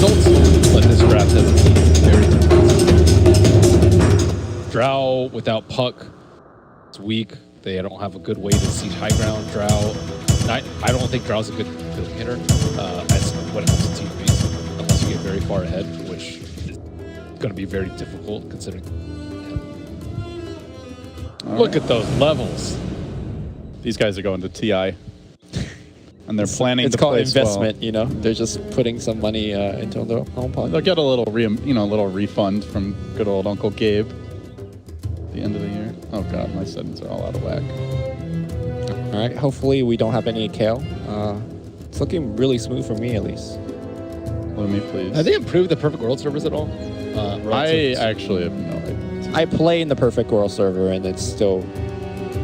results, but this draft has been very different. Drow without Puck, it's weak. They don't have a good way to siege high ground. Drow, I don't think Drow's a good field hitter as when it comes to team beats, unless you get very far ahead, which is going to be very difficult considering. Look at those levels. These guys are going to TI. And they're planning it's to called play investment, well. you know. They're just putting some money into their home pocket. They'll get a little, little refund from good old Uncle Gabe at the end of the year. Oh god, my settings are all out of whack. All right, hopefully we don't have any kale. It's looking really smooth for me, at least. Let me please. Have they improved the Perfect World servers at all? I actually have no idea. I play in the Perfect World server, and it's still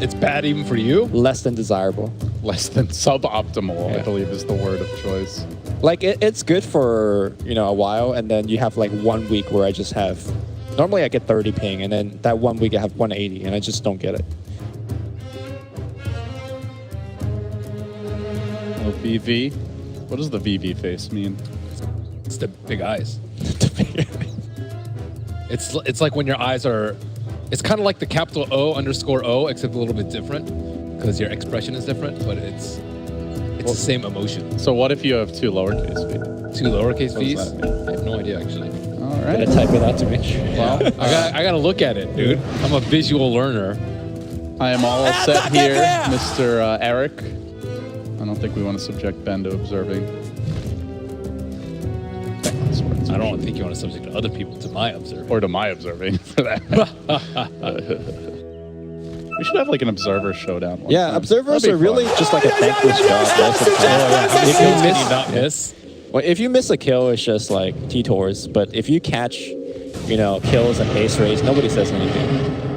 It's bad even for you? less than desirable. Less than suboptimal, Yeah. I believe is the word of choice. Like it's good for a while, and then you have like 1 week where I just have. Normally I get 30 ping, and then that 1 week I have 180, and I just don't get it. Oh, VV. What does the VV face mean? It's the big eyes. It's like when your eyes are. It's kind of like the capital O_O, except a little bit different because your expression is different, but it's the same emotion. So what if you have two lowercase v? Two lowercase What does v's? that mean? I have no idea actually. All I'm gonna right. type it out to make sure. Well, I gotta look at it, dude. I'm a visual learner. I am all set here, Mr. Eric. I don't think we want to subject Ben to observing. I don't think you want to subject other people to my observing. Or to my observing, for that. We should have like an observer showdown. one Yeah, time. observers That'd are be really fun. just like a thankless job most of the time. How many kills can you not miss? Well, if you miss a kill, it's just like T-Tours. But if you catch, kills and base race, nobody says anything.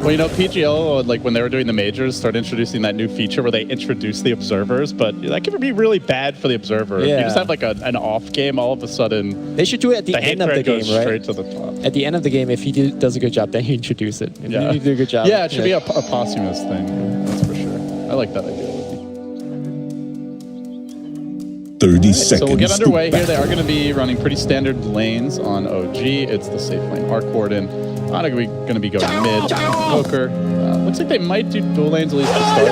Well, PGL, like when they were doing the majors, started introducing that new feature where they introduce the observers, but that can be really bad for the observer. If you Yeah. just have like an off game, all of a sudden They should do it at the the end of the hate game, goes right? straight to the top. At the end of the game, if he does a good job, then you introduce it. If Yeah. you do a good job. Yeah, it should be a posthumous thing. That's for sure. I like that idea. 30 seconds. So we'll get underway to here. They are going to be running pretty standard lanes on OG. It's the safe lane Arc Warden. Not going to be going mid. Poker. Looks like they might do dual lanes at least to start.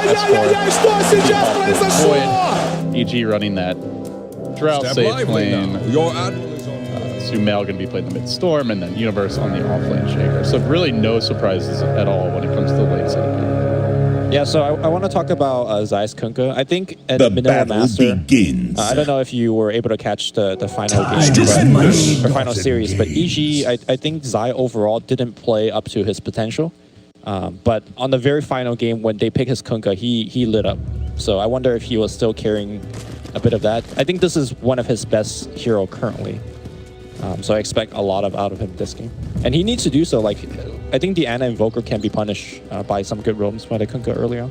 S4. Void. EG running that Drought safe lane. SumaiL going to be playing the mid Storm, and then Universe on the off lane Shaker. So really no surprises at all when it comes to the lane setup here. Yeah, so I want to talk about Zeiss Kunkka. I think at The Manila battle Master, begins. I don't know if you were able to catch the final game, or final series, but EG, I think Zai overall didn't play up to his potential. But on the very final game, when they picked his Kunkka, he lit up. So I wonder if he was still carrying a bit of that. I think this is one of his best hero currently. So I expect a lot out of him this game. And he needs to do so. Like, I think the Ana Invoker can be punished by some good roams by the Kunkka early on.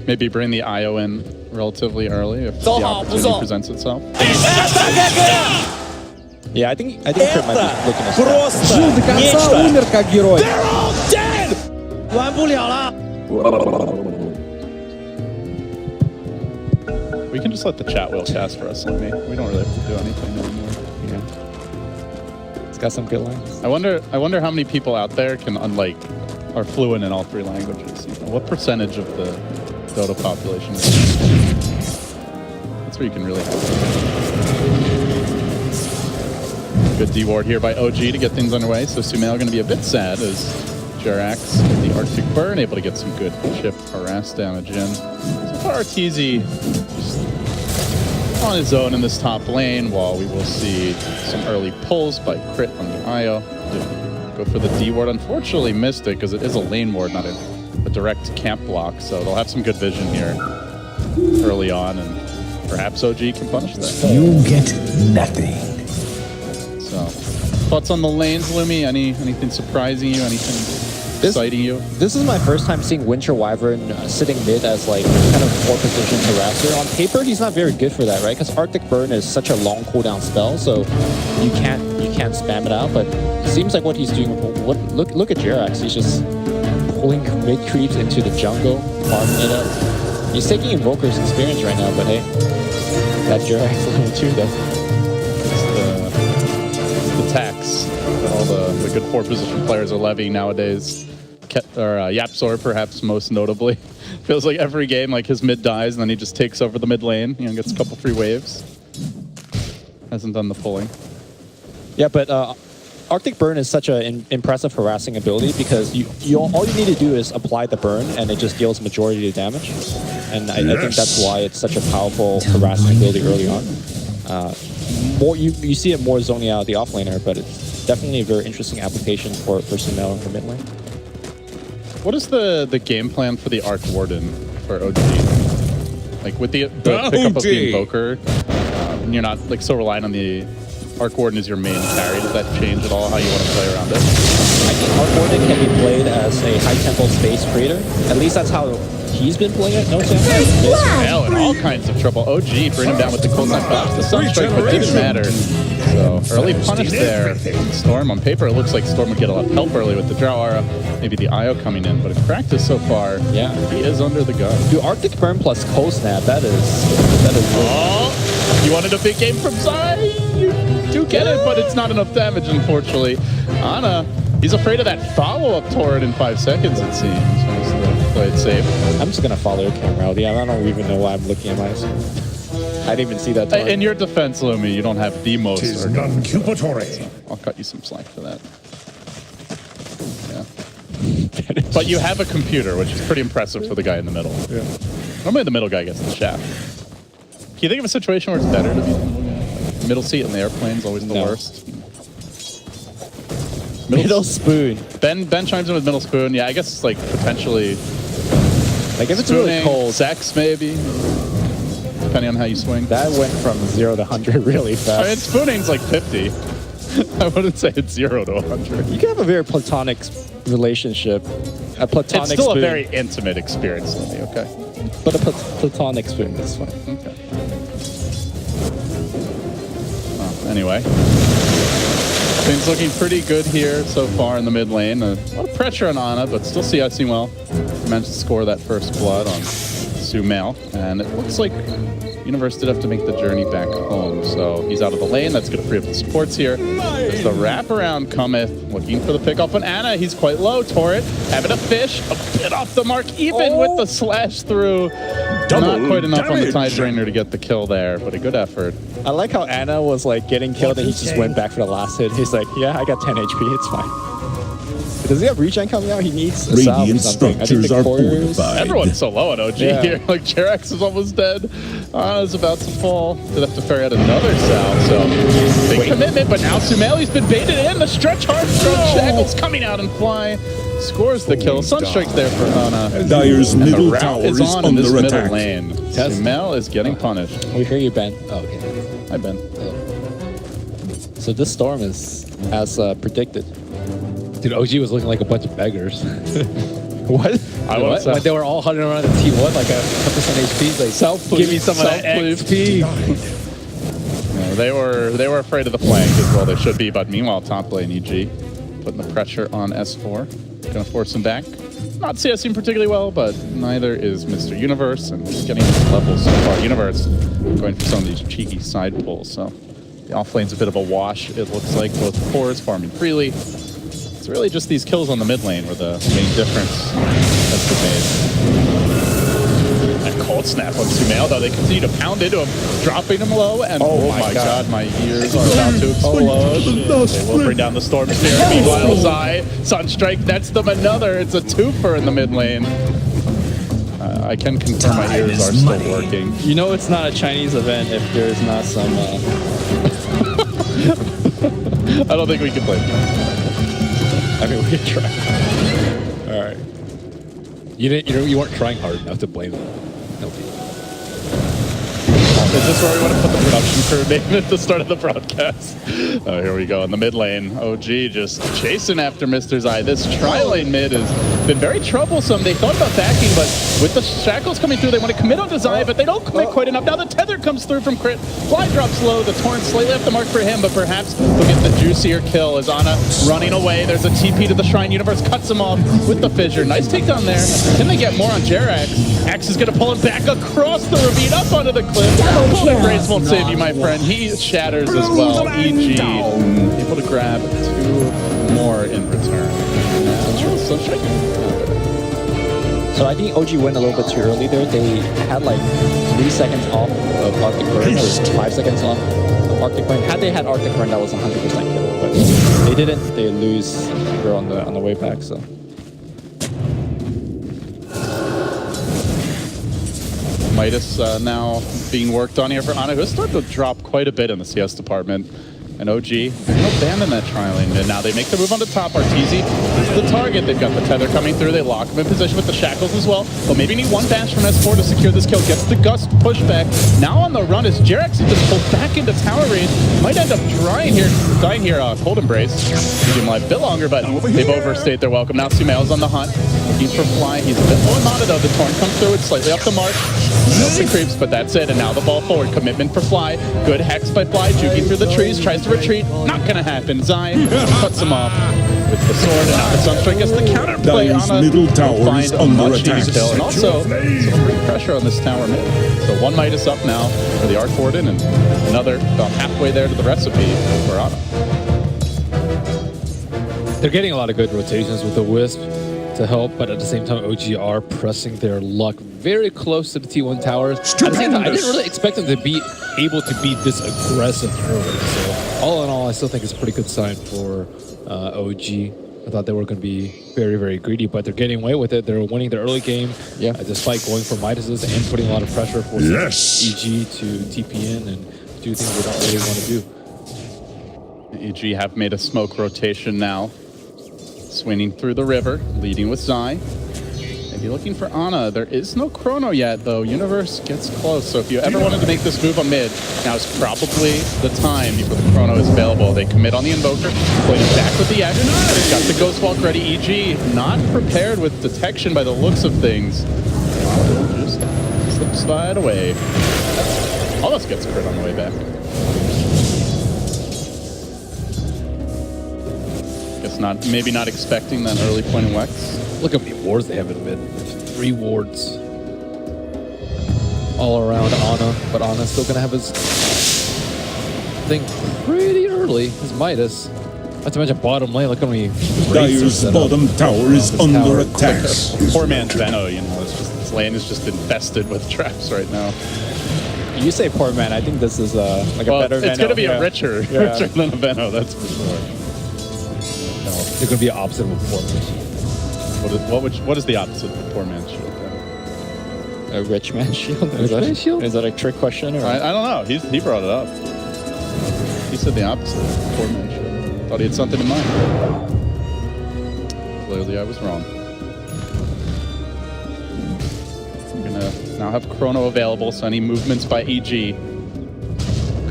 Maybe bring the IO in relatively early if the opportunity presents itself. Yeah, I think Crit might be looking to start. Жил до конца, умер как герой. We can just let the chat wheel cast for us, Newbee. We don't really have to do anything anymore. Yeah. It's got some good lines. I wonder how many people out there can are fluent in all three languages. What percentage of the Dota population is That's where you can really help. Good D-ward here by OG to get things underway. So SumaiL going to be a bit sad as JerAx with the Arctic Burn able to get some good chip harass damage in. So far Arteezy just on his own in this top lane, while we will see some early pulls by Crit on the IO. Go for the D-ward. Unfortunately missed it because it is a lane ward, not a direct camp block. So they'll have some good vision here early on, and perhaps OG can punish that. You get nothing. So, thoughts on the lanes, Lumi? Anything surprising you? Anything exciting you? This is my first time seeing Winter Wyvern sitting mid as like kind of 4 position harasser. On paper, he's not very good for that, right? Because Arctic Burn is such a long cooldown spell, so you can't spam it out. But it seems like what he's doing. Look at JerAx. He's just pulling mid creeps into the jungle, farming it up. He's taking Invoker's experience right now, but hey, that JerAx level 2 though. that all the good 4-position players are levying nowadays. Yapzor, perhaps most notably. Feels like every game, like his mid dies, and then he just takes over the mid lane. You know, gets a couple free waves. Hasn't done the pulling. Yeah, but Arctic Burn is such an impressive harassing ability because all you need to do is apply the burn, and it just deals majority of the damage. And I think that's why it's such a powerful harassing ability early on. You see it more zoning out the offlaner, but it's definitely a very interesting application for SumaiL in the mid lane. What is the game plan for the Arc Warden for OG? Like with the pickup of the Invoker, and you're not like so reliant on the Arc Warden as your main carry. Does that change at all how you want to play around it? I think Arc Warden can be played as a high tempo space creator. At least that's how he's been playing it. No chance. SumaiL in all kinds of trouble. OG bring him down with the cold snap flash. The Sunstrike, but didn't matter. So early punish there. Storm on paper, it looks like Storm would get a lot of help early with the Drow Aura. Maybe the IO coming in, but in practice so far, yeah, he is under the gun. Dude, Arctic Burn plus cold snap. That is. Oh, you wanted a big game from Zai. You do get it, but it's not enough damage, unfortunately. Ana, he's afraid of that follow-up turret in 5 seconds, it seems. Wants to play it safe. I'm just gonna follow your camera out. Yeah, I don't even know why I'm looking at my screen. I didn't even see that. In your defense, Lumi, you don't have the most. Tis non-cupatory. So I'll cut you some slack for that. Yeah. But you have a computer, which is pretty impressive for the guy in the middle. Yeah. Normally the middle guy gets the shaft. Can you think of a situation where it's better to be the middle guy? Like middle seat in the airplane is always the worst. Middle spoon. Ben chimes in with middle spoon. Yeah, I guess it's like potentially. Like if it's really cold. Sex maybe. Depending on how you swing. That went from 0 to 100 really fast. I mean, spooning's like 50. I wouldn't say it's 0 to 100. You can have a very platonic relationship. A platonic It's still spoon. a very intimate experience with me, okay? But a platonic spoon is fine. Okay. Well, anyway. Things looking pretty good here so far in the mid lane. A lot of pressure on Ana, but still CSing well. Managed to score that first blood on SumaiL, and it looks like Universe did have to make the journey back home, so he's out of the lane. That's going to free up the supports here. As the wraparound cometh, looking for the pickoff on Ana. He's quite low. Torret having a fish, a bit off the mark, even with the slash through. Not quite enough on the Tide Drainer to get the kill there, but a good effort. I like how Ana was like getting killed and he just went back for the last hit. He's like, yeah, I got 10 HP, it's fine. Does he have regen coming out? He needs a salve or something. I think the couriers. Everyone's so low on OG here. Like JerAx is almost dead. Ana's about to fall. They'll have to ferry out another salve. So big commitment, but now SumaiL's been baited in. The stretch hard from Shackles coming out and fly. Scores the kill. Sunstrike's there for Ana. Dyer's middle the tower is is on in this under middle attack. lane. SumaiL is getting punished. We hear you, Ben. Oh, okay. Hi, Ben. So this storm is as predicted. Dude, OG was looking like a bunch of beggars. What? When they were all hunting around the T1 like a 10% HP, like give me some of that XP. Yeah, they were afraid of the flank as well. They should be, but meanwhile, top lane EG putting the pressure on S4, gonna force him back. Not CSing particularly well, but neither is Mr. Universe, and he's getting his levels so far. Universe going for some of these cheeky side pulls, so the off lane's a bit of a wash. It looks like both cores farming freely. It's really just these kills on the mid lane where the main difference has been made. That cold snap on SumaiL, though, they continue to pound into him, dropping him low, and oh my god, my ears are about to explode. They will bring down the Storm Spear. Meanwhile, Zai, Sunstrike nets them another. It's a twofer in the mid lane. I can confirm my ears are still working. You know it's not a Chinese event if there's not some... I don't think we can play that. I mean, we could try. All right. You weren't trying hard enough to blame them. Is this where we want to put the production crew name at the start of the broadcast? Oh, here we go in the mid lane. OG just chasing after Mr. Zai. This tri-lane mid has been very troublesome. They thought about backing, but with the Shackles coming through, they want to commit onto Zai, but they don't commit quite enough. Now the tether comes through from Crit. Fly drops low. The Torrent slightly off the mark for him, but perhaps he'll get the juicier kill as Ana running away. There's a TP to the Shrine. Universe cuts him off with the Fissure. Nice takedown there. Can they get more on JerAx? Axe is going to pull him back across the ravine, up onto the cliff. Cold Embrace won't save you, my friend. He shatters as well. EG able to grab 2 more in return. So So I think OG went a little bit too early there. They had like 3 seconds off of Arctic Burn, or 5 seconds off of Arctic Burn. Had they had Arctic Burn, that was 100% kill. But they didn't. They lose here on the way back. So. Midas now being worked on here for Ana, who's started to drop quite a bit in the CS department. And OG, they're going to abandon that trialing. And now they make the move on the top. Arteezy is the target. They've got the tether coming through. They lock him in position with the shackles as well. They'll maybe need 1 bash from S4 to secure this kill. Gets the Gust pushback. Now on the run is JerAx. He just pulls back into tower range. Might end up dying here. Cold Embrace. Keeping him alive a bit longer, but they've overstayed their welcome. Now SumaiL's on the hunt. Looking for Fly. He's a bit low on though. The Torn comes through. It's slightly up the mark. He creeps, but that's it. And now the ball forward. Commitment for Fly. Good hex by Fly. Juking through the trees. Tries to retreat. Not gonna happen. Zai cuts him off with the sword, and now the Sunstrike gets the counterplay on a middle tower is under attack. Kill, and also some great pressure on this tower mid. So 1 Midas up now for the Arc Warden, and another about halfway there to the recipe for Ana. They're getting a lot of good rotations with the Wisp to help, but at the same time, OG are pressing their luck very close to the T1 towers. At the same time, I didn't really expect them to be able to be this aggressive early. So all in all, I still think it's a pretty good sign for OG. I thought they were going to be very, very greedy, but they're getting away with it. They're winning their early game, despite going for Midas's and putting a lot of pressure for EG to TP in and do things they don't really want to do. EG have made a smoke rotation now. Swinging through the river, leading with Zai. Maybe looking for Ana. There is no chrono yet, though. Universe gets close, so if you ever wanted to make this move on mid, now is probably the time before the chrono is available. They commit on the Invoker, playing back with the X. They've got the Ghost Walk ready. EG not prepared with detection by the looks of things. Just slips right away. Almost gets crit on the way back. Maybe not expecting that early point in Wex. Look at the wards they have in mid. 3 wards all around Ana, but Ana's still gonna have his thing pretty early. His Midas. Not to mention bottom lane. Look how many. Dire's bottom tower is under attack. Poor man's Veno, you know. It's just this lane is just infested with traps right now. You say poor man. I think this is like a better Veno. It's gonna be a richer than a Veno, that's for sure. They're going to be opposite of a poor man's shield. What is the opposite of a poor man's shield? Then? A rich man's shield? Is that a trick question? Or? I don't know. He brought it up. He said the opposite of a poor man's shield. Thought he had something in mind. Clearly I was wrong. We're going to now have Chrono available, so any movements by EG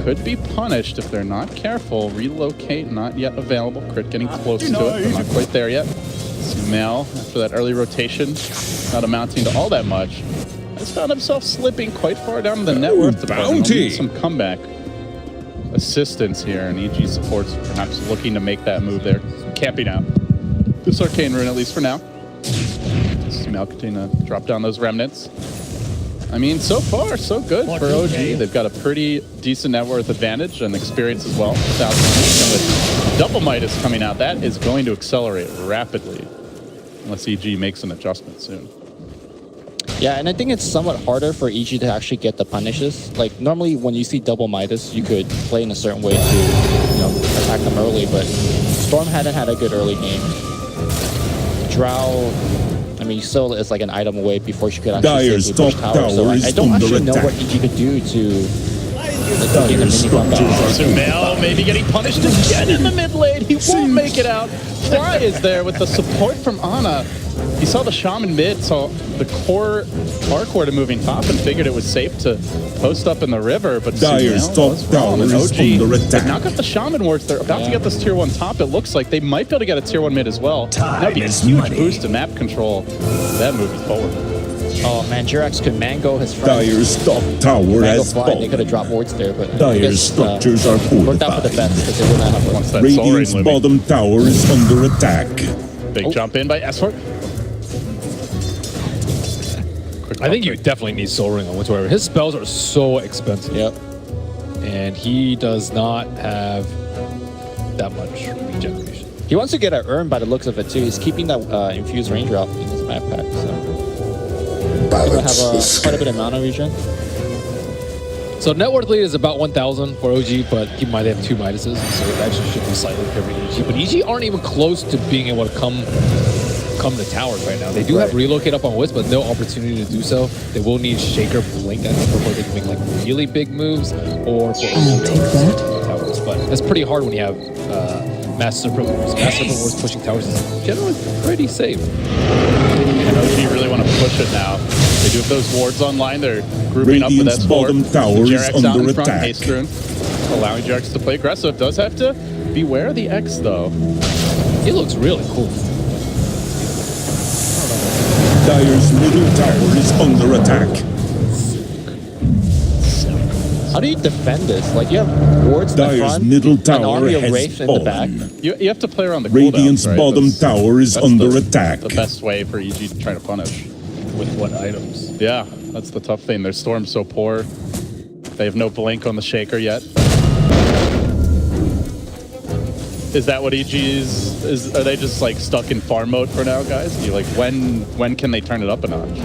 could be punished if they're not careful. Relocate, not yet available. Crit getting close to it, but not quite there yet. SumaiL, after that early rotation, not amounting to all that much, has found himself slipping quite far down the net worth department. Need some comeback assistance here, and EG supports perhaps looking to make that move there. Camping out this Arcane Rune, at least for now. SumaiL continue to drop down those remnants. I mean, so far, so good for OG. They've got a pretty decent net worth advantage and experience as well. With double Midas coming out, that is going to accelerate rapidly unless EG makes an adjustment soon. Yeah, and I think it's somewhat harder for EG to actually get the punishes. Like, normally when you see double Midas, you could play in a certain way to, attack them early, but Storm hadn't had a good early game. Drow, I mean, still is like an item away before she could actually safely push tower. So I don't actually know what EG could do to gain the mini combat. SumaiL maybe getting punished again in the mid lane. He won't make it out. Fly is there with the support from Ana. He saw the Shaman mid, saw the core Arc Warden moving top and figured it was safe to post up in the river, but Dire's top tower is under attack. They've now got the Shaman wards. They're about to get this tier 1 top. It looks like they might be able to get a tier 1 mid as well. That'd be a huge boost in map control. That moving forward. Oh man, JerAx could mango his friend. Dire's top tower has fallen. They could have dropped wards there, but Dire's structures are fortified. Worked out for the best because they did not have wards. Radiant's bottom tower is under attack. Big jump in by S4. Quick tough. I think you definitely need Soul Ring on whatsoever. His spells are so expensive. Yep. And he does not have that much regeneration. He wants to get an urn by the looks of it too. He's keeping that infused ranger out in his backpack, so he'll have quite a bit of mana regen. So net worth lead is about 1,000 for OG, but he might have 2 Midases, so it actually should be slightly favored EG. But EG aren't even close to being able to come to towers right now. They do have relocate up on Wisp, but no opportunity to do so. They will need Shaker Blink, I think, before they can make like really big moves, or for I'll take that. towers. But it's pretty hard when you have Master Serpent Wars. Master Serpent Wars pushing towers is generally pretty safe. And OG really want to push it now. They do have those wards online. They're grouping up with Radiant's S4. bottom tower is JerAx out under in front. attack. Haste Rune, allowing JerAx to play aggressive. Does have to beware of the X though. He looks really cool. Dire's middle tower is under attack. How do you defend this? Like, you have wards in the Dire's front, middle an tower army of has Wraith in the back. fallen. You have to play around the Radiant's cooldowns, right? bottom tower is that's under attack. The best way for EG to try to punish. With what items? Yeah, that's the tough thing. Their Storm's so poor. They have no blink on the Shaker yet. Is that what EG's is? Are they just like stuck in farm mode for now, guys? Do you like when can they turn it up a notch?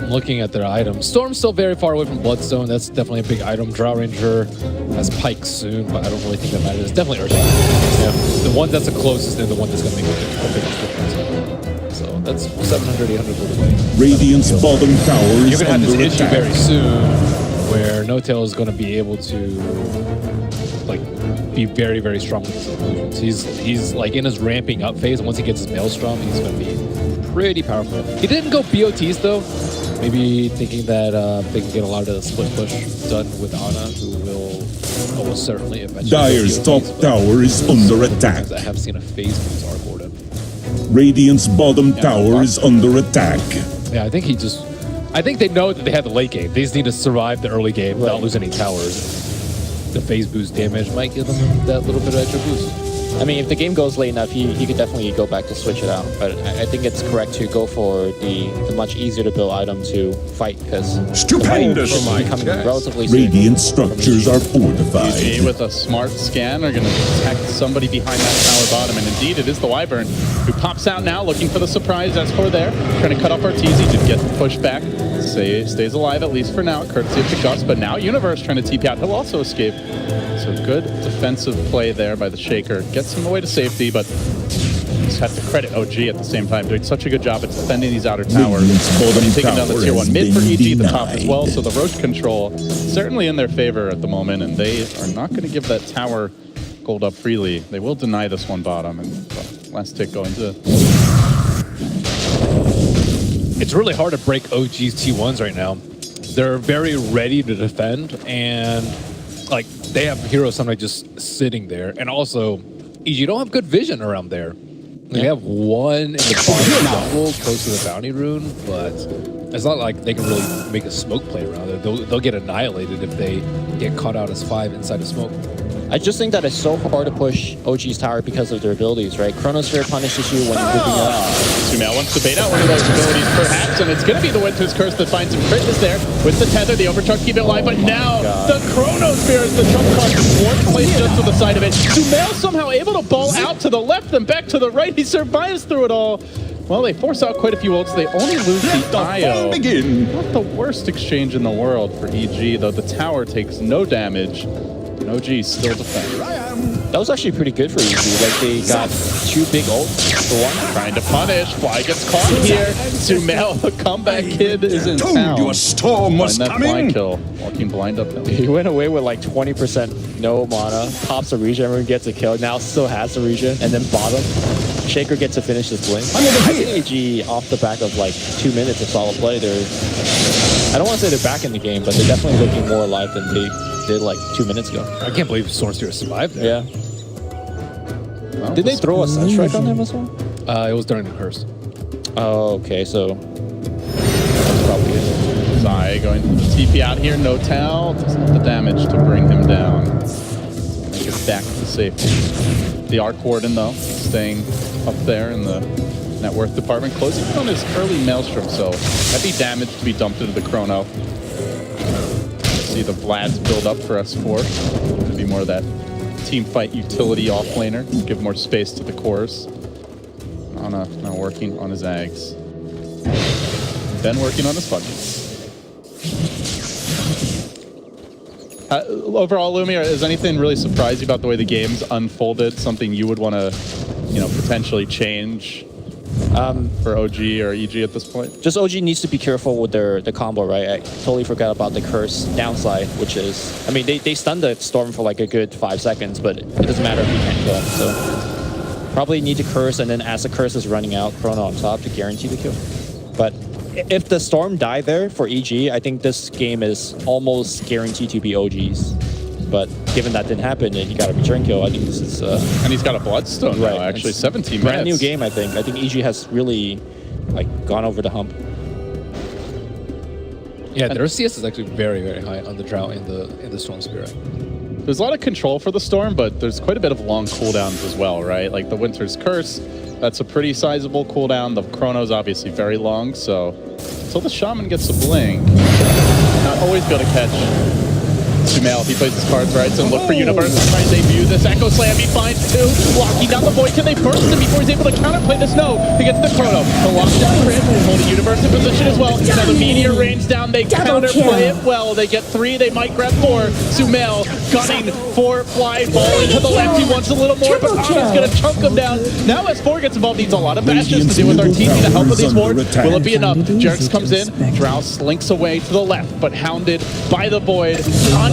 I'm looking at their items. Storm's still very far away from Bloodstone. That's definitely a big item. Drow Ranger has Pike soon, but I don't really think that matters. It's definitely Earthshake. Yeah. The one that's the closest and the one that's going to make the biggest difference. So that's 700, 800 gold away. Radiant's bottom tower is You're going to have under this issue attack. very soon where No-Tail is going to be able to like be very, very strong with his illusions. He's like in his ramping up phase. Once he gets his Maelstrom, he's going to be pretty powerful. He didn't go BOTs though. Maybe thinking that they can get a lot of the split push done with Ana, who will almost certainly eventually. Dire's go top BOTs, but tower is under attack. I have seen a phase boost Arc Warden. Radiant's bottom tower is under attack. Yeah, I think they know that they have the late game. They just need to survive the early game without losing any towers. The phase boost damage might give them that little bit of extra boost. I mean, if the game goes late enough, he could definitely go back to switch it out. But I think it's correct to go for the much easier to build item to fight, because Stupendous! becoming relatively soon. Radiant structures are fortified. EG with a smart scan are going to protect somebody behind that tower bottom, and indeed it is the Wyvern who pops out now looking for the surprise. As for there, trying to cut off Arteezy, did get pushed back. Stays alive at least for now, courtesy of the Gus, but now Universe trying to TP out. He'll also escape. So good defensive play there by the Shaker. Gets him away to safety, but just have to credit OG at the same time, doing such a good job at defending these outer towers. Radiant's Taking down the tower tier has 1 mid for been EG, the top as denied. well. So the Roche control certainly in their favor at the moment, and they are not going to give that tower gold up freely. They will deny this one bottom, and last tick going to... It's really hard to break OG's T1s right now. They're very ready to defend, and like they have Hero Samurai just sitting there, and also EG don't have good vision around there. They have one in the bottom jungle close to the bounty rune, but it's not like they can really make a smoke play around it. They'll get annihilated if they get caught out as 5 inside of smoke. I just think that it's so hard to push OG's tower because of their abilities, right? Chronosphere punishes you when you're moving up. SumaiL wants to bait out one of those abilities, perhaps, and it's going to be the Winter's Curse that finds him. Crit is there with the tether, the overcharge keep it alive, but now the Chronosphere is the trump card. Ward placed just to the side of it. SumaiL somehow able to ball out to the left and back to the right. He survives through it all. Well, they force out quite a few ults. They only lose the IO. Not the worst exchange in the world for EG, though the tower takes no damage. And OG still defends. That was actually pretty good for EG. Like, they got 2 big ults for one. Trying to punish. Fly gets caught here. SumaiL, the comeback kid, is in town. You a storm was Find that coming. blind kill. Walking blind uphill. He went away with like 20% no mana, pops a regen, everyone gets a kill, now still has a regen, and then bottom, Shaker gets to finish his blink. I think AG, off the back of like 2 minutes of solid play, I don't want to say they're back in the game, but they're definitely looking more alive than they did like 2 minutes ago. I can't believe Stormsphere survived there. Yeah. Well, Did they throw a Sunstrike on him as well? It was during the curse. Oh, okay, so that's probably it. Zai going to TP out here. No towel. Doesn't have the damage to bring him down. Make it back to safety. The Arc Warden, though, staying up there in the net worth department, closing in on his early Maelstrom, so heavy damage to be dumped into the Chrono. See the Vlads build up for S4. To be more of that team fight utility off laner, give more space to the cores. Ana now working on his Ags. Ben working on his budgets. Overall, Lumi, is anything really surprised you about the way the game's unfolded? Something you would want to, potentially change for OG or EG at this point? Just OG needs to be careful with the combo, right? I totally forgot about the curse downside, which is, I mean, they stunned the Storm for like a good 5 seconds, but it doesn't matter if you can't kill him. So probably need to curse, and then as the curse is running out, Chrono on top to guarantee the kill. But if the Storm die there for EG, I think this game is almost guaranteed to be OG's. But given that didn't happen, and you got a return kill, I think this is... and he's got a Bloodstone now, actually, 17 minutes. Brand new game, I think. I think EG has really gone over the hump. Yeah, their CS is actually very, very high on the Drow in the Storm Spirit. There's a lot of control for the Storm, but there's quite a bit of long cooldowns as well, right? Like the Winter's Curse, that's a pretty sizable cooldown. The Chrono's obviously very long, so the Shaman gets a blink. Not always going to catch SumaiL if he plays his cards right, so look for Universe to try and debut this Echo Slam. He finds two, locking down the Void. Can they burst him before he's able to counterplay this? No, he gets the Chrono. The lockdown crit, holding Universe in position as well. Now the Meteor rains down, they counterplay it well. They get 3, they might grab 4. SumaiL gunning for fly ball into the left. He wants a little more, but Ana's gonna chunk him down. Now S4 gets involved, needs a lot of bastions to deal with Arteezy to help with these wards. Will it be enough? JerAx comes in, Drow slinks away to the left, but hounded by the Void,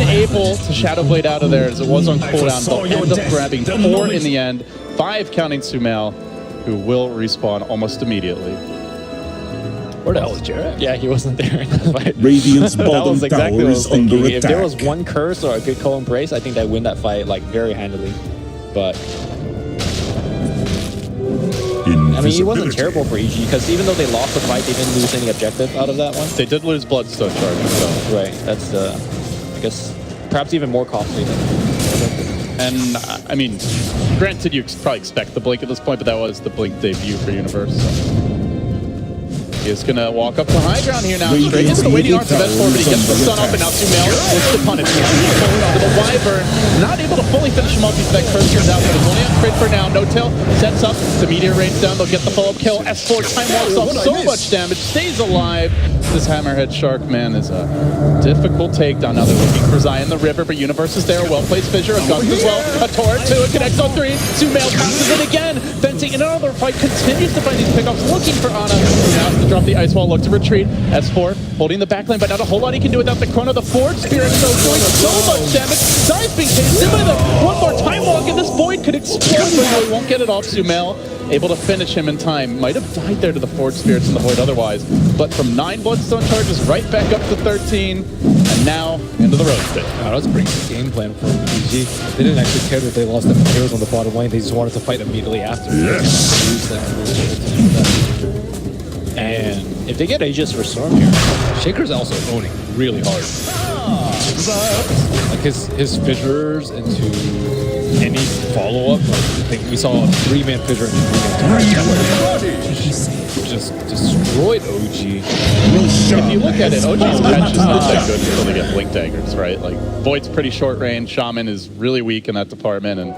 unable to Shadow Blade out of there as it was on cooldown. They'll end up grabbing 4 in the end. 5 counting SumaiL, who will respawn almost immediately. Where the hell is JerAx? Yeah, he wasn't there in that fight. Radiant's That bottom was exactly tower what I was is under thinking. attack. If there was one curse or a good co-embrace, I think they'd win that fight very handily. But I mean, he wasn't terrible for EG because even though they lost the fight, they didn't lose any objective out of that one. They did lose Bloodstone charges, though. Right, that's I guess perhaps even more costly than objective. And I mean, granted, you probably expect the blink at this point, but that was the blink debut for Universe. So. He is going to walk up to high ground here now, straight into the waiting arms of S4, but he gets the stun off, and now SumaiL is the punish. Forward onto the Wyvern, not able to fully finish him off because that curse turns out, but it's only on crit for now. No-Tail sets up, the Meteor rains down, they'll get the follow-up kill. S4 time walks off so much damage, stays alive. This Hammerhead Shark, man, is a difficult takedown. Now they're looking for Zai in the river, but Universe is there. Well-placed Fissure, a Gust as well. A Torrent, 2, it connects on 3. SumaiL passes it again. Fencing in another fight, continues to find these pickups, looking for Ana. Now has to drop the Ice Wall, look to retreat. S4 holding the backline, but not a whole lot he can do without the Chrono. The Forge Spirit doing so much damage. Zai's being chased in by the one more time walk, and this Void could explode, but no, he won't get it off. SumaiL able to finish him in time. Might have died there to the Forge Spirits in the Void otherwise, but from 9 Bloodstone charges right back up to 13, and now into the road pit. That was a pretty good game plan for EG. They didn't actually care that they lost the heroes on the bottom lane. They just wanted to fight immediately after. Yes. And if they get Aegis for Storm here, Shaker's also owning really hard. Like his fissures into any follow-up. Like, I think we saw a 3-man fissure into 3-man. Just destroyed OG. If you look at it, OG's catch is not that good until they get Blink Daggers, right? Like, Void's pretty short range, Shaman is really weak in that department, and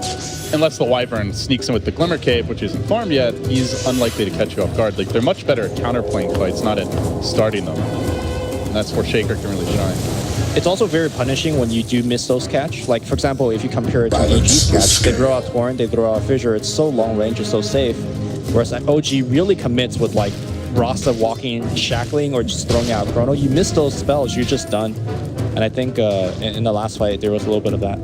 unless the Wyvern sneaks in with the Glimmer Cave, which isn't farmed yet, he's unlikely to catch you off guard. Like, they're much better at counterplaying fights, not at starting them. And that's where Shaker can really shine. it's also very punishing when you do miss those catch. Like, for example, if you compare it to EG's catch, they throw out Torrent, they throw out Fissure, it's so long range, it's so safe. Whereas OG really commits with like Rasta walking, shackling, or just throwing out Chrono. You miss those spells, you're just done. And I think in the last fight, there was a little bit of that.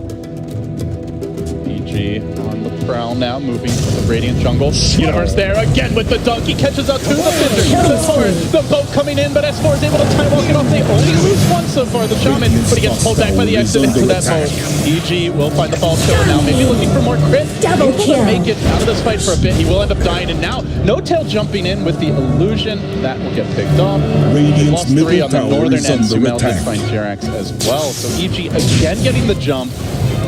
EG on the prowl now, moving to the Radiant jungle. Universe there again with the dunk. He catches up to the Fissure. The boat coming in, but S4 is able to time walk it off. They only lose one so far, the Shaman, but he gets pulled back by the exit into that boat. EG will find the fall killer now, maybe looking for more crit. Able to make it out of this fight for a bit. He will end up dying, and now No-Tail jumping in with the illusion. That will get picked off. He lost 3 on the northern end. SumaiL did find JerAx as well. So EG again getting the jump,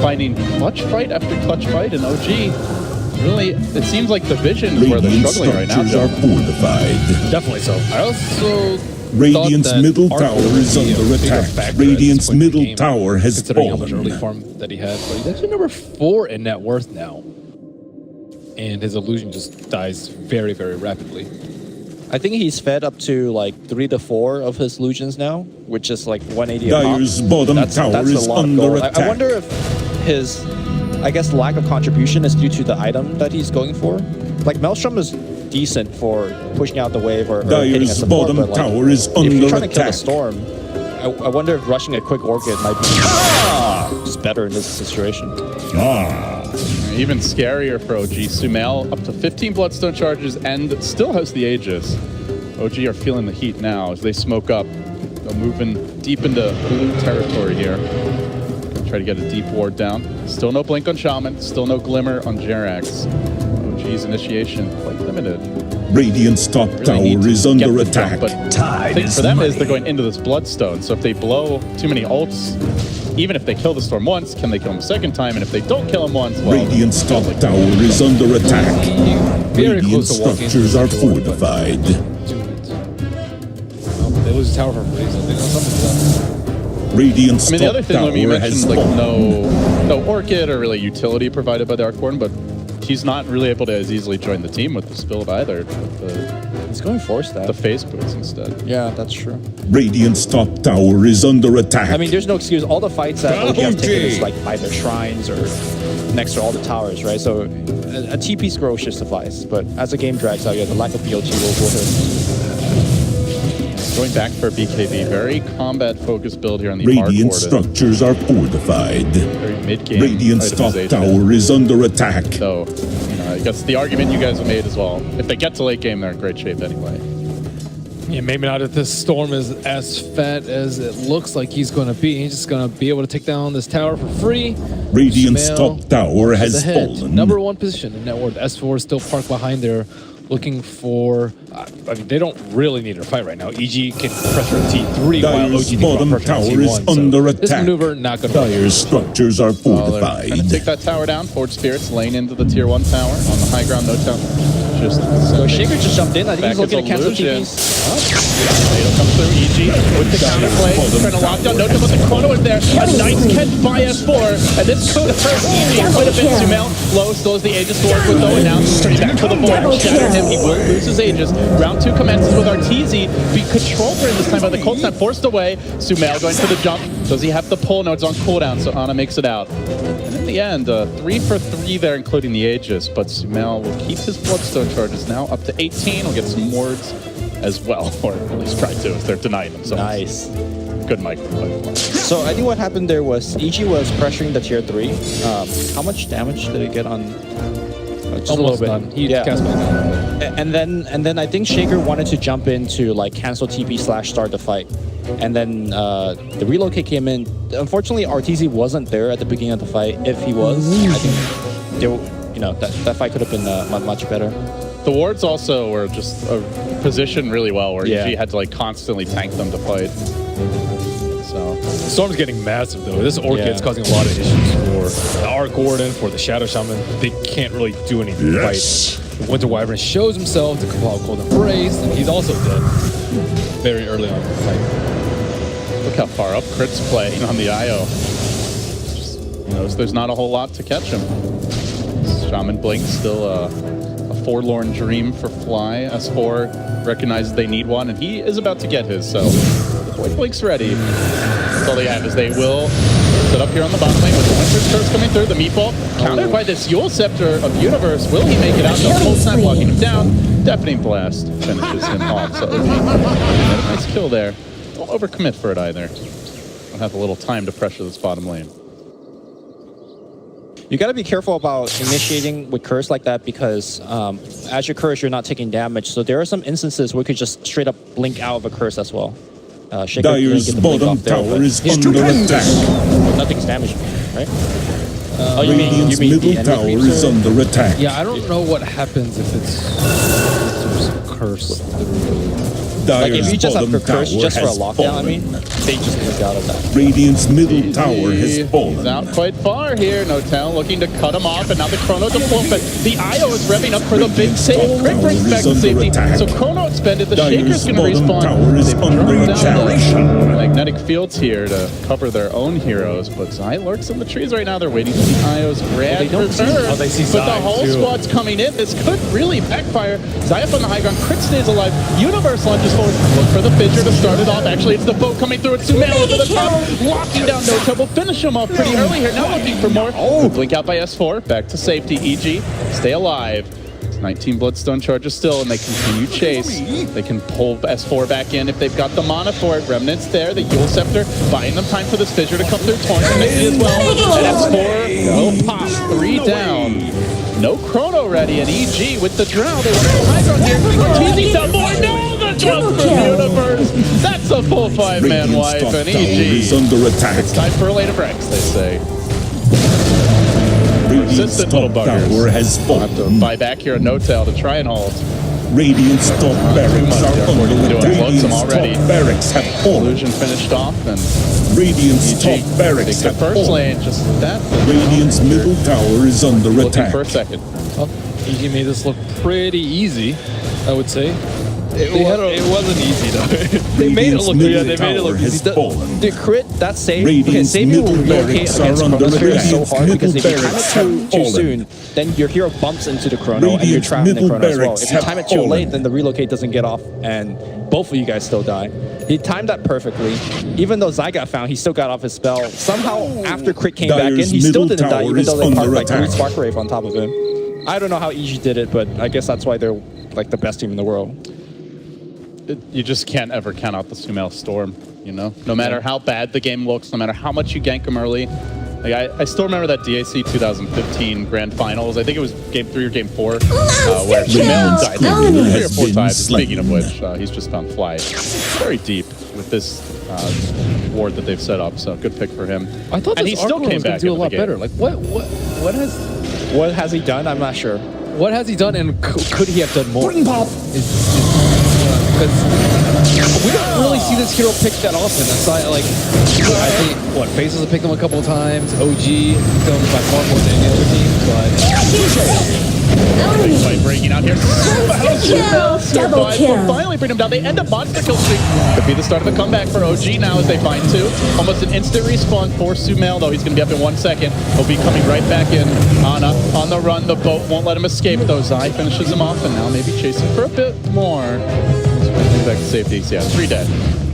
finding clutch fight after clutch fight, and OG really, it seems like the vision is where they're Radiant struggling right now. structures are fortified. Definitely so. I also Radiant's thought that middle Arc tower would is be a under bigger attack. factor at Radiant's this point in the middle game, tower has considering how much early fallen. farm that he had. But he's actually number 4 in net worth now. And his illusion just dies very, very rapidly. I think he's fed up to like 3 to 4 of his illusions now, which is like 180 a pop. Dyer's bottom tower that's is a lot of under gold. attack. I wonder if his, I guess, lack of contribution is due to the item that he's going for. Like Maelstrom is decent for pushing out the wave or hitting a Dyer's support, bottom but like, tower is if you're under trying to kill the attack. storm, I wonder if rushing a quick orchid might be just better in this situation. Even scarier for OG. SumaiL up to 15 Bloodstone charges and still has the Aegis. OG are feeling the heat now as they smoke up. They're moving deep into blue territory here. Try to get a deep ward down. Still no blink on Shaman. Still no glimmer on JerAx. OG's initiation quite limited. Radiant's top Really need tower to is get under the attack. jump, but the thing for them is they're going into this Bloodstone. So if they blow too many ults, even if they kill the Storm once, can they kill him a second time? And if they don't kill him once, well, Radiant's top tower is under attack. Very Radiant close to walking into structures the are door, but- fortified. They lose the tower for free, so they know something's up. Radiant's I mean, the other top thing, Newbee, you tower has mentioned like fallen. no Orchid or really utility provided by the Arcborn, but he's not really able to as easily join the team with the Spilled either, with He's going force the that. phase boots instead. Yeah, that's true. Radiant's top tower is under attack. I mean, there's no excuse. All the fights that OG have taken is like either shrines or next to all the towers, right? So a TP scroll should suffice. But as the game drags out, yeah, the lack of BLT will hurt. Going back for BKB, very combat-focused build here on the Radiant Arcborn. structures are fortified. Very mid-game. Radiant's top itemization. tower is under attack. So, I guess the argument you guys have made as well. If they get to late game, they're in great shape anyway. Yeah, maybe not if this storm is as fat as it looks like he's going to be. He's just going to be able to take down this tower for free. Radiant's SumaiL top tower is has ahead. fallen. Number 1 position in net worth. S4 is still parked behind there, looking for. I mean, they don't really need to fight right now. EG can pressure T3 while Dyer's OG bottom can pressure tower is T1. under This attack. maneuver not going to work. Dyer's structures are Well, they're fortified. trying to take that tower down. Forge Spirits lane into the tier 1 tower on the high ground. No tower. Just So Shaker just jumped in. I think back he's looking to his cancel illusion. TPs. It'll come through EG with the counterplay. Trying to lock down. No doubt the chrono is there. A nice catch by S4. And this could hurt EG quite a bit. SumaiL low still has the Aegis to work with though. And now turning back to the void. Shatter him. He will lose his Aegis. Round 2 commences with Arteezy. Be controlled during this time by the cold snap. Forced away. SumaiL going for the jump. Does he have the pull? No, it's on cooldown. So Ana makes it out. And in the end, 3 for 3 there, including the Aegis. But SumaiL will keep his Bloodstone charges now up to 18. We'll get some wards as well, or at least try to if they're denying themselves. Nice. Good microphone. So I think what happened there was EG was pressuring the tier 3. How much damage did it get on? Just Almost a little done. bit. He cast back down. And then I think Shaker wanted to jump in to like cancel TP / start the fight. And then the relocate came in. Unfortunately, Arteezy wasn't there at the beginning of the fight. If he was, I think there, that fight could have been much better. The wards also were just positioned really well, where Yeah. EG had to like constantly tank them to fight. So Storm's getting massive though. This Orchid's Yeah. causing a lot of issues for the Arc Warden, for the Shadow Shaman. They can't really do anything to Yes. fight. The Winter Wyvern shows himself to Cabal Cold Embrace, and he's also dead very early on in the fight. look how far up Crit's playing on the IO. Just knows there's not a whole lot to catch him. Shaman Blink still a forlorn dream for Fly. S4 recognizes they need one, and he is about to get his, so the Void Blink's ready. That's all they have, is they will set up here on the bottom lane with the Winter's Curse coming through, the Meatball, countered by this Yule Scepter of Universe. Will he make it out? No, full snap walking him down. Deafening Blast finishes him off, so OG got a nice kill there. Don't overcommit for it either. Don't have a little time to pressure this bottom lane. You got to be careful about initiating with curse like that because as you curse, you're not taking damage. So there are some instances where you could just straight up blink out of a curse as well. Shaker didn't Dyer's get the blink bottom off there, tower but is under attack. nothing's damaging, right? Oh, you Radiant's mean the middle enemy tower creeps is are- under attack. Yeah, I don't know what happens if it's if there's a curse through. Like if you just have bottom Curse tower just for a has lockdown, I fallen. mean, they just moved out of that. Radiant's middle tower has He's fallen. out quite far here. No-Tel looking to cut him off, and now the Chrono deployment. The IO is revving up for the big save. Crit brings back the safety. So Chrono expended. The Shaker's going to Dyer's bottom respawn. tower is They've under dropped down attack. the magnetic fields here to cover their own heroes, but Zai lurks in the trees right now. They're waiting for the IO's grand return. Oh, they see but the Zai, whole too. squad's coming in. This could really backfire. Zai up on the high ground. Crit stays alive. Universe launches forward. Look for the fissure to start it off. Actually, it's the boat coming through. It's SumaiL over the top. Locking down No-Tel. Will finish him off pretty early here. Now looking for more. Blink out by S4. Back to safety. EG, stay alive. 19 Bloodstone charges still, and they continue chase. They can pull S4 back in if they've got the mana for it. Remnants there, the Yule Scepter, buying them time for this fissure to come through. Torrent as well, and S4 will pop 3 down. No Chrono ready, and EG with the drow. They want to go high ground here. Arteezy down more. No, the jump from Universe. That's a full 5-man Radiant's wipe, top and tower is EG. under attack. It's time for a later Brex, they say. Radiant's Persistent little top buggers. tower has We'll have to fallen. buy back here at No-Tel to try and hold. Radiant's top barracks much, are yeah, under we're doing attack. loads of them Radiant's already. top barracks have fallen. Illusion finished off, and Radiant's EG top barracks takes the have first fallen. lane, just like that. Radiant's middle tower is under Looking attack. for a second. Well, EG made this look pretty easy, I would say. It wasn't easy though. They made it Radiant's look middle good. They made it tower look has easy. fallen. The crit, that save, Radiant's saving will middle relocate barracks against are under Chronosphere attack. so hard because if you time it Barracks too have fallen. soon, then your hero bumps into the Chrono and you're Radiant's trapped in the middle Chrono as well. barracks If you have time it too fallen. late, then the relocate doesn't get off and both of you guys still die. He timed that perfectly. Even though Zai got found, he still got off his spell. Somehow, after crit came back in, Dyer's he still middle didn't die tower even is though they under parked like 3 attack. Spark Wraith on top of him. I don't know how EG did it, but I guess that's why they're like the best team in the world. You just can't ever count out the SumaiL Storm, you know? No matter how bad the game looks, no matter how much you gank them early. Like I still remember that DAC 2015 Grand Finals. I think it was Game 3 or Game 4, where SumaiL died like 3 or 4 times. Speaking of which, he's just on fly very deep with this ward that they've set up. So good pick for him. I thought and this he still Arcor came was going back to do a into lot the game. better. Like What has he done? I'm not sure. what has he done, and could he have done more? Pop. Because we don't really see this hero picked that often. That's not like I think what Faces have picked him a couple of times. OG picked him by far more than any other team, but. Big fight breaking out here. Double Survive kill. will finally bring him down. They end up monster kill streak. Could be the start of the comeback for OG now as they find 2. Almost an instant respawn for SumaiL, though he's going to be up in 1 second. He'll be coming right back in. Ana on the run. The boat won't let him escape, though. Zai finishes him off, and now maybe chasing for a bit more. Back to safety. So yeah, 3 dead.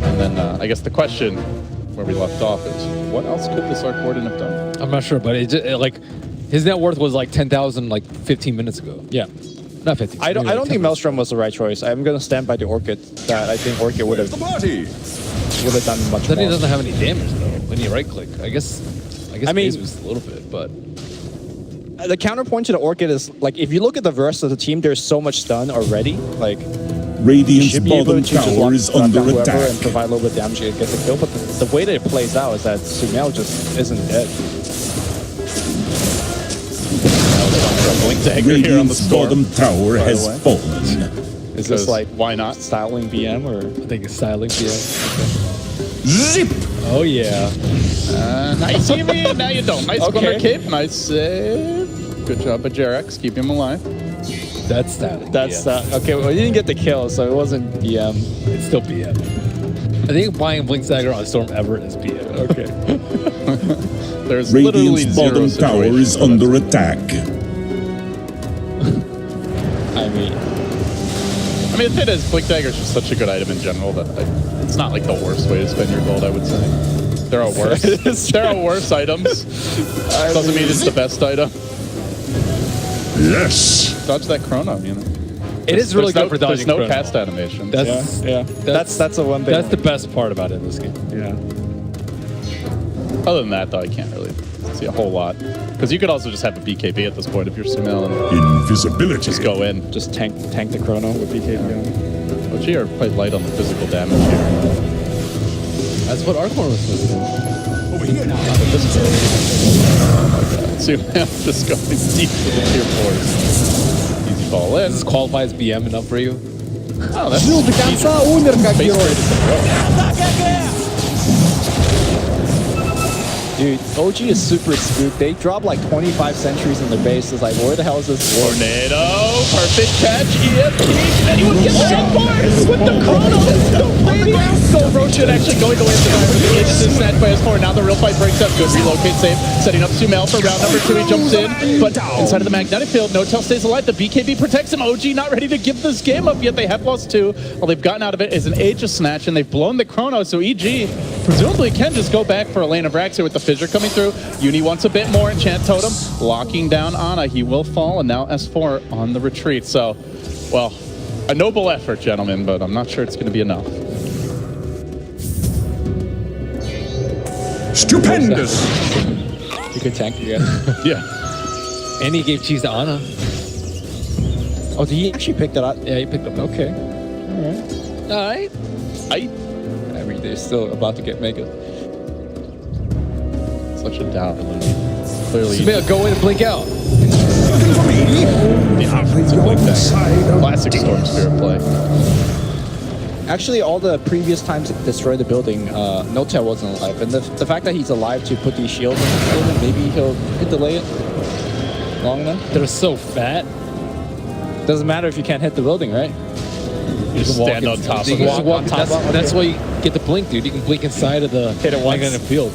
And then I guess the question where we left off is, what else could this Arc Warden have done? I'm not sure, but like his net worth was like 10,000 like 15 minutes ago. Yeah. Not 15. I don't maybe like 10 think minutes. Maelstrom was the right choice. I'm gonna stand by the Orchid that I think Orchid would have done much Then he more. doesn't have any damage though when you right click. I guess I mean- Base was a little bit, but The counterpoint to the Orchid is like if you look at the rest of the team, there's so much stun already. Like you Radiant's should be able bottom to just tower lock is down under whoever attack. and provide a little bit of damage and get the kill. But the way that it plays out is that SumaiL just isn't dead. Blink dagger here on the Radiant's storm. bottom tower the has way. fallen. Is Because this like why not? styling BM or? I think it's styling. Yeah. Zip! Oh yeah. Nice, you mean? Now you don't. Nice Okay. corner cape. Nice save. Good job by JerAx. Keep him alive. That's styling. That's yeah. okay. Well, you didn't get the kill, so it wasn't BM. It's still BM. I think buying Blink Dagger on Storm ever is BM. Okay. There's literally Radiant's zero bottom tower situations is where under that's- attack. I mean, the thing is, Blink Dagger is just such a good item in general that it's not like the worst way to spend your gold, I would say. There are worse. There are worse items. Doesn't mean it's the best item. Yes! Dodge that Chrono, you know. It is really good for There's dodging no Chrono. cast animation. That's yeah. That's the one thing. That's the best part about it in this game. yeah. Other than that, though, I can't really see a whole lot. Because you could also just have a BKB at this point if you're SumaiL and Invisibility. just go in. Just tank the Chrono with BKB on. OG are quite light on the physical damage here. That's what Arcor was supposed to do. SumaiL just going deep with the tier 4s. Easy fall in. Does this qualify as BM enough for you? Oh, that's Жил до конца, умер как base герой. trade is a pro. Dude, OG is super spooked. They drop like 25 sentries in their base. It's like, where the hell is this war? Tornado, perfect catch, EFP. Can anyone get that force with the Chronos? On the ground. Gold Roshan actually going away from the Iron. He just is snatched by his 4. Now the real fight breaks up. Good relocate save. Setting up SumaiL for round number 2. He jumps in, but inside of the magnetic field, No-Tail stays alive. The BKB protects him. OG not ready to give this game up yet. They have lost 2. All they've gotten out of it is an Aegis snatch, and they've blown the Chronos. So EG presumably can just go back for a lane of Rax here with the Fissure coming through. Uni wants a bit more. Enchant Totem locking down Ana. He will fall, and now S4 on the retreat. So, well, a noble effort, gentlemen, but I'm not sure it's going to be enough. Stupendous! You could tank again. Yeah. And he gave cheese to Ana. Oh, did he actually pick that up? Yeah, he picked up. Okay. All right. I mean, they're still about to get mega. Such a doubt. Clearly, SumaiL, go in and blink out. classic Storm Spirit play. Actually, all the previous times it destroyed the building, No-Tail wasn't alive. And the fact that he's alive to put these shields in the building, maybe he'll delay it long enough. They're so fat. Doesn't matter if you can't hit the building, right? You just stand on top of You can just it. walk that's why you get the blink, dude. You can blink inside of the Hit it once. magnetic field.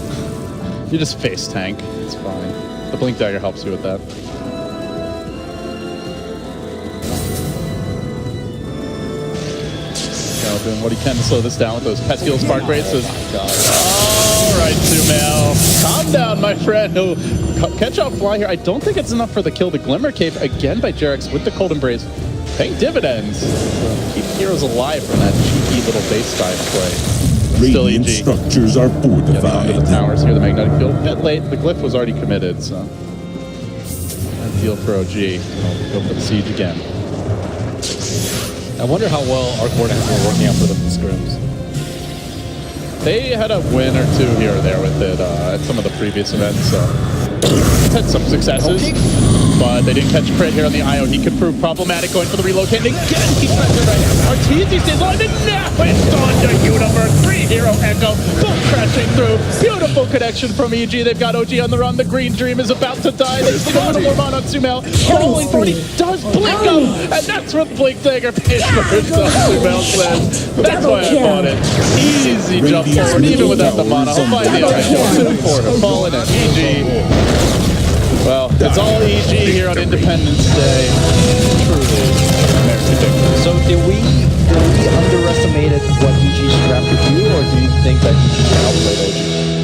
You just face tank. It's fine. The Blink Dagger helps you with that. Doing what he can to slow this down with those pestilential spark rates. All right, SumaiL, calm down, my friend. No, catch out fly here. I don't think it's enough for the kill. The Glimmer Cave again by JerAx with the Cold Embrace, paying dividends. Keep heroes alive from that cheeky little base dive play. Still Radiant EG. structures are Getting onto the fortified. towers here, the magnetic field. Bit late. The glyph was already committed, so ideal for OG. They'll go for the siege again. I wonder how well our coordinates were working out for them in scrims. They had a win or two here or there with it at some of the previous events, so had some successes, but they didn't catch crit here on the IO. He could prove problematic going for the relocating again. He's pressured right. Arteezy stays on, and now it's gone to Universe. 3-hero Echo, both crashing through. Beautiful connection from EG. They've got OG on the run. The Green Dream is about to die. They still a little more on SumaiL. Falling 40 does blink up, and that's what Blink Dagger pays for himself. SumaiL says, that's why I bought it. Easy jump forward, even without the mana. He'll find the other 2-4 to fall in at EG. Well, it's all EG here on Independence Day. Truly American victory. So did we underestimated what EG Scrap could do, or do you think that EG outplayed OG?